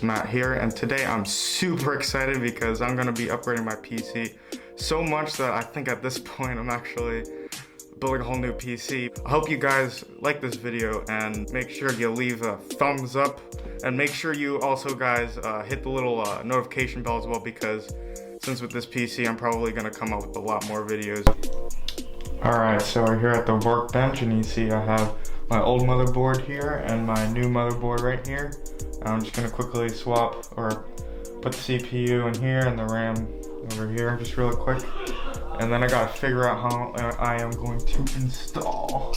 Matt here, and today I'm super excited because I'm gonna be upgrading my PC so much that I think at this point I'm actually building a whole new PC. I hope you guys like this video and make sure you leave a thumbs up, and make sure you also guys hit the little notification bell as well, because since with this PC I'm probably gonna come up with a lot more videos. Alright, so we're here at the workbench and you see I have my old motherboard here and my new motherboard right here. I'm just gonna quickly swap or put the CPU in here and the RAM over here just really quick. And then I gotta figure out how I am going to install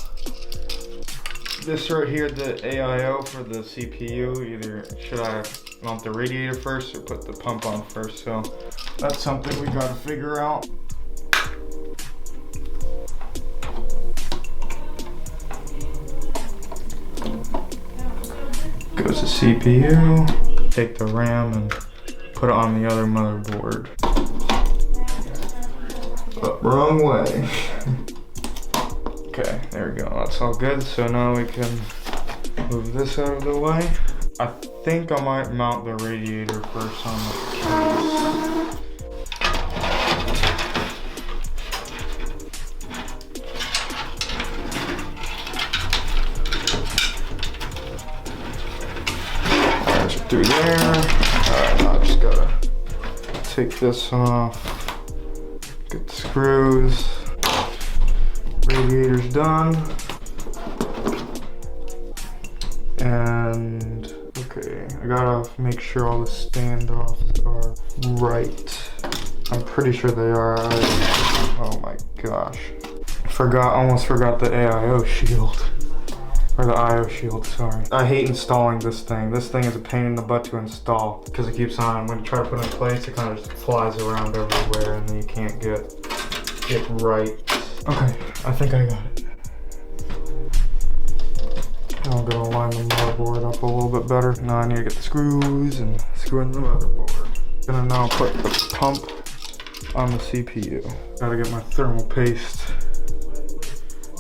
this right here, the AIO for the CPU. Either should I mount the radiator first or put the pump on first? So that's something we gotta figure out. Goes the CPU, take the RAM and put it on the other motherboard. Oh, wrong way. Okay, there we go, that's all good. So now we can move this out of the way. I think I might mount the radiator first on the case. Through there. Alright, now I just gotta take this off, get the screws, radiator's done, and okay, I gotta make sure all the standoffs are right. I'm pretty sure they are. Oh my gosh. Almost forgot the AIO shield. Or the IO shield, sorry. I hate installing this thing. This thing is a pain in the butt to install because it keeps on, when you try to put it in place, it kind of just flies around everywhere and then you can't get it right. Okay, I think I got it. I'm gonna line the motherboard up a little bit better. Now I need to get the screws and screw in the motherboard. Gonna now put the pump on the CPU. Gotta get my thermal paste.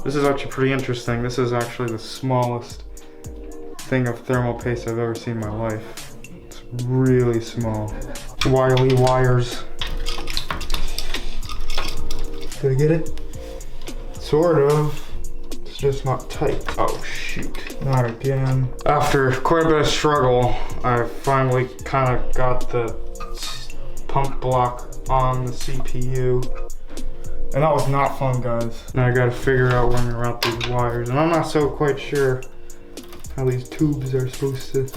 This is actually pretty interesting. This is actually the smallest thing of thermal paste I've ever seen in my life. It's really small. Wily wires. Did I get it? Sort of. It's just not tight. Oh shoot, not again. After quite a bit of struggle, I finally kind of got the pump block on the CPU. And that was not fun, guys. Now I gotta figure out where I'm gonna route these wires. And I'm not so quite sure how these tubes are supposed to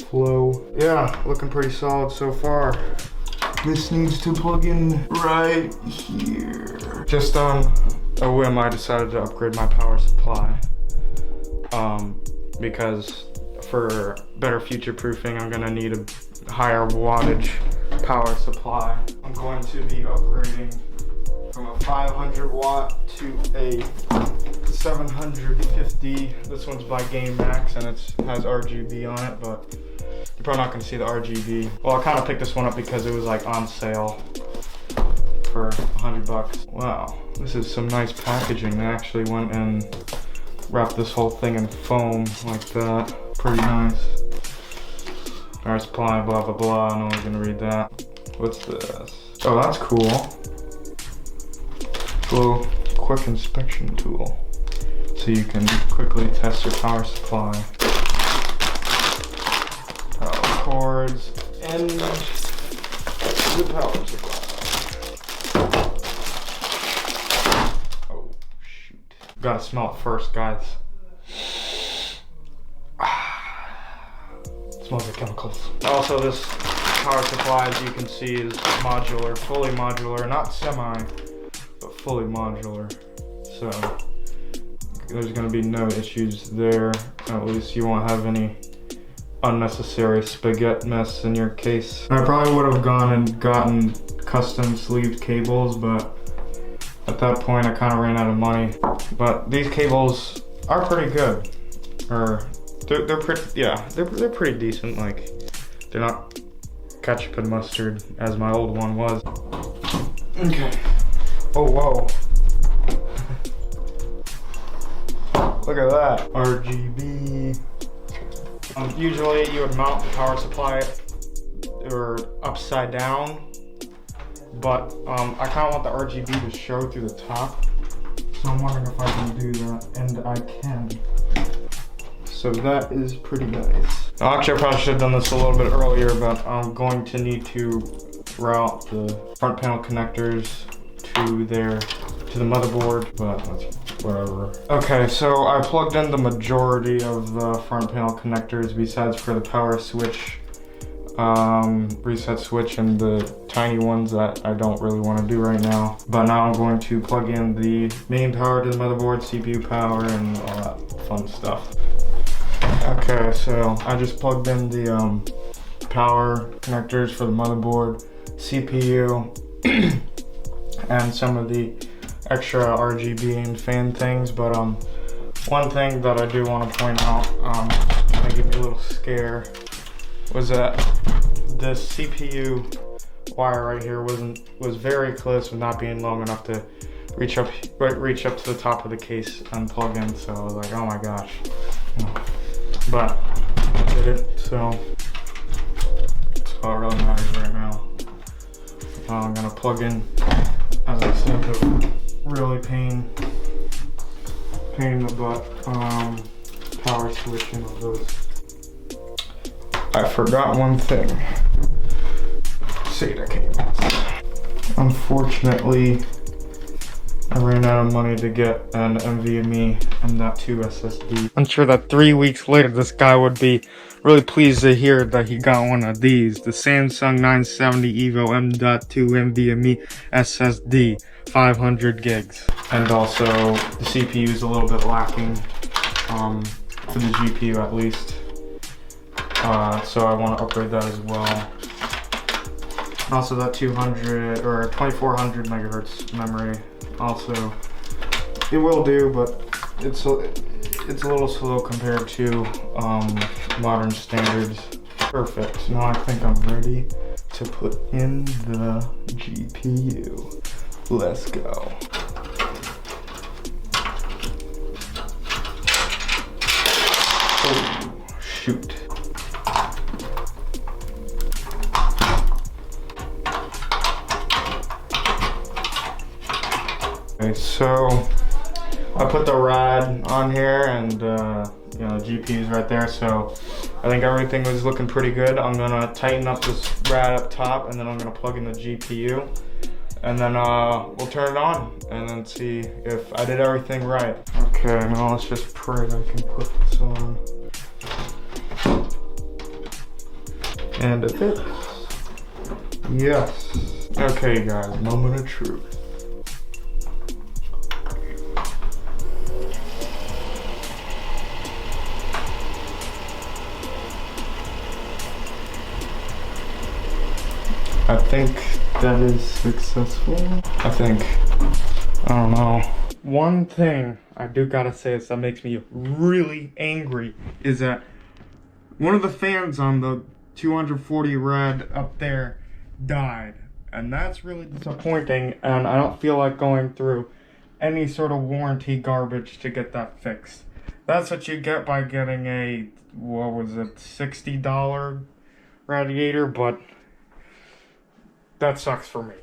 flow. Yeah, looking pretty solid so far. This needs to plug in right here. Just on a whim, I decided to upgrade my power supply. Because for better future proofing, I'm gonna need a higher wattage power supply. I'm going to be upgrading from a 500 watt to a 750. This one's by Gamemax and it has RGB on it, but you're probably not gonna see the RGB. Well, I kind of picked this one up because it was like on sale for 100 bucks. Wow, this is some nice packaging. They actually went and wrapped this whole thing in foam like that. Pretty nice. Power supply, blah, blah, blah. No one's gonna read that. What's this? Oh, that's cool. Little quick inspection tool, so you can quickly test your power supply. Power cords and the power supply. Oh shoot! Gotta smell it first, guys. It smells like chemicals. Also, this power supply, as you can see, is modular, fully modular, not semi. But fully modular, so there's going to be no issues there. At least you won't have any unnecessary spaghetti mess in your case. I probably would have gone and gotten custom sleeved cables, but at that point I kind of ran out of money. But these cables are pretty good, or they're pretty, yeah, they're pretty decent. Like, they're not ketchup and mustard as my old one was. Okay. Oh, whoa. Look at that. RGB. Usually you would mount the power supply or upside down, but I kind of want the RGB to show through the top. So I'm wondering if I can do that, and I can. So that is pretty nice. Now, actually, I probably should have done this a little bit earlier, but I'm going to need to route the front panel connectors to the motherboard, but that's whatever. Okay, so I plugged in the majority of the front panel connectors besides for the power switch, reset switch, and the tiny ones that I don't really want to do right now. But now I'm going to plug in the main power to the motherboard, CPU power, and all that fun stuff. Okay, so I just plugged in the power connectors for the motherboard, CPU, and some of the extra RGB and fan things. But one thing that I do want to point out, to give me a little scare, was that this CPU wire right here was very close with not being long enough to reach up to the top of the case and plug in. So I was like, oh my gosh. But I did it, so that's all it really matters right now. Now I'm gonna plug in, as I said, the really pain in the butt power switch and all those. I forgot one thing. SATA cables. Unfortunately, I ran out of money to get an NVMe M.2 SSD. I'm sure that 3 weeks later, this guy would be really pleased to hear that he got one of these. The Samsung 970 EVO M.2 NVMe SSD, 500 gigs. And also, the CPU is a little bit lacking, for the GPU at least. So I want to upgrade that as well. Also that 200 or 2400 megahertz memory. Also, it will do, but it's a little slow compared to modern standards. Perfect. Now I think I'm ready to put in the GPU. Let's go. Oh, shoot. Okay, so I put the rad on here, and you know, the GPU is right there, so I think everything was looking pretty good. I'm gonna tighten up this rad up top, and then I'm gonna plug in the GPU, and then we'll turn it on and then see if I did everything right. Okay, now let's just pray that I can put this on. And it fits. Yes. Okay guys, moment of truth. I think that is successful. I don't know. One thing I do gotta say is that makes me really angry is that one of the fans on the 240 Red up there died. And that's really disappointing, and I don't feel like going through any sort of warranty garbage to get that fixed. That's what you get by getting a, what was it, $60 radiator, but that sucks for me.